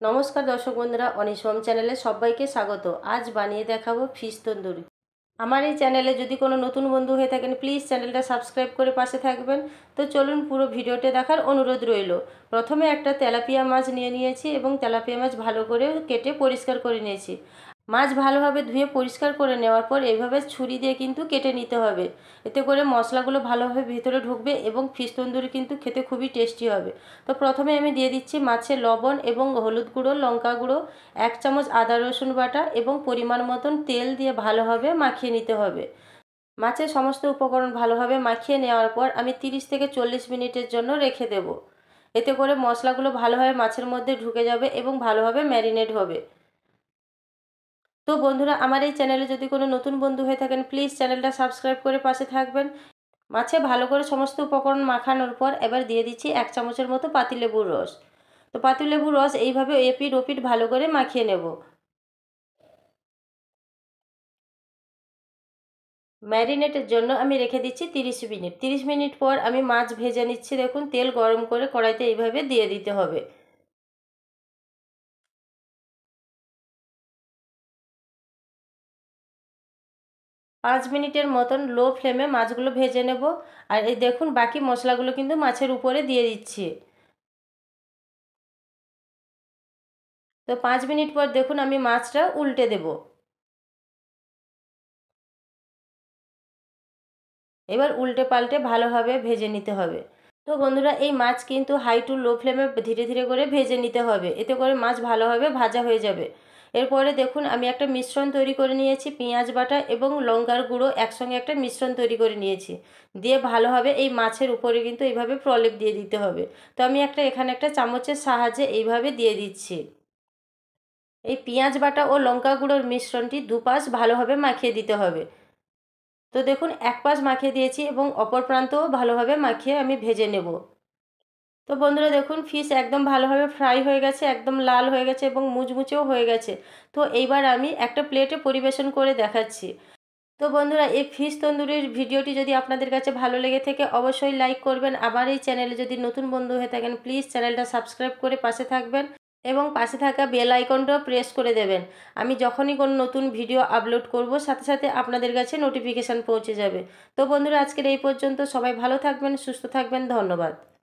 নমস্কার দর্শক বন্ধুরা, অনিশম চ্যানেলে সবাইকে স্বাগত। আজ বানিয়ে দেখাবো ফিশ তন্দুরি। আমার এই চ্যানেলে যদি কোনো নতুন বন্ধু হয়ে থাকেন, প্লিজ চ্যানেলটা সাবস্ক্রাইব করে পাশে থাকবেন। তো চলুন পুরো ভিডিওটা দেখার অনুরোধ রইল। প্রথমে একটা তেলাপিয়া মাছ নিয়ে নিয়েছি এবং তেলাপিয়া মাছ ভালো করে কেটে পরিষ্কার করে নিয়েছি। মাছ ভালোভাবে ধুয়ে পরিষ্কার করে নেওয়ার পর এইভাবে ছুরি দিয়ে কিন্তু কেটে নিতে হবে। এতে করে মশলাগুলো ভালোভাবে ভিতরে ঢুকবে এবং ফিশ তন্দুরি কিন্তু খেতে খুবই টেস্টি হবে। তো প্রথমে আমি দিয়ে দিচ্ছি মাছে লবণ এবং হলুদ গুঁড়ো, লঙ্কা গুঁড়ো, 1 চামচ আদা রসুন বাটা এবং পরিমাণ মতন তেল দিয়ে ভালোভাবে মাখিয়ে নিতে হবে। মাছের সমস্ত উপকরণ ভালোভাবে মাখিয়ে নেওয়ার পর আমি 30 থেকে 40 মিনিটের জন্য রেখে দেব। এতে করে মশলাগুলো ভালোভাবে মাছের মধ্যে ঢুকে যাবে এবং ভালোভাবে ম্যারিনেট হবে। তো বন্ধুরা, আমার এই চ্যানেলে যদি কোনো নতুন বন্ধু হয়ে থাকেন, প্লিজ চ্যানেলটা সাবস্ক্রাইব করে পাশে থাকবেন। মাছে ভালো করে সমস্ত উপকরণ মাখানোর পর এবার দিয়ে দিচ্ছি 1 চামচের মতো পাতিলেবুর রস। তো পাতিলেবুর রস এইভাবে এপিঠ ওপিঠ ভালো করে মাখিয়ে নেব। ম্যারিনেটের জন্য আমি রেখে দিচ্ছি 30 মিনিট। 30 মিনিট পর আমি মাছ ভেজে নিচ্ছি। দেখুন, তেল গরম করে কড়াইতে এইভাবে দিয়ে দিতে হবে। 5 মিনিটের মতন লো ফ্লেমে মাছগুলো ভেজে নেব। আর এই দেখুন, বাকি মশলাগুলো কিন্তু মাছের উপরে দিয়ে দিচ্ছি। তো 5 মিনিট পর দেখুন আমি মাছটা উল্টে দেব। এবার উল্টে পাল্টে ভালোভাবে ভেজে নিতে হবে। তো বন্ধুরা, এই মাছ কিন্তু হাই টু লো ফ্লেমে ধীরে ধীরে করে ভেজে নিতে হবে। এতে করে মাছ ভালোভাবে ভাজা হয়ে যাবে। এরপরে দেখুন আমি একটা মিশ্রণ তৈরি করে নিয়েছি। পেঁয়াজ বাটা এবং লঙ্কার গুঁড়ো একসঙ্গে একটা মিশ্রণ তৈরি করে নিয়েছি। দিয়ে ভালোভাবে এই মাছের উপরে কিন্তু এইভাবে প্রলেপ দিয়ে দিতে হবে। তো আমি এখানে একটা চামচের সাহায্যে এইভাবে দিয়ে দিচ্ছি। এই পেঁয়াজ বাটা ও লঙ্কা গুঁড়োর মিশ্রণটি দুপাশ ভালোভাবে মাখিয়ে দিতে হবে। তো দেখুন, এক পাশ মাখিয়ে দিয়েছি এবং অপর প্রান্তও ভালোভাবে মাখিয়ে আমি ভেজে নেব। তো বন্ধুরা দেখুন, ফিশ একদম ভালোভাবে ফ্রাই হয়ে গেছে, একদম লাল হয়ে গেছে এবং মুচমুচেও হয়ে গেছে। তো এইবার আমি একটা প্লেটে পরিবেশন করে দেখাচ্ছি। তো বন্ধুরা, এই ফিশ তন্দুরির ভিডিওটি যদি আপনাদের কাছে ভালো লেগে থাকে, অবশ্যই লাইক করবেন। আমার এই চ্যানেলে যদি নতুন বন্ধু হয়ে থাকেন, প্লিজ চ্যানেলটা সাবস্ক্রাইব করে পাশে থাকবেন এবং পাশে থাকা বেল আইকনটাও প্রেস করে দেবেন। আমি যখনই কোনো নতুন ভিডিও আপলোড করব, সাথে সাথে আপনাদের কাছে নোটিফিকেশান পৌঁছে যাবে। তো বন্ধুরা, আজকের এই পর্যন্ত। সবাই ভালো থাকবেন, সুস্থ থাকবেন। ধন্যবাদ।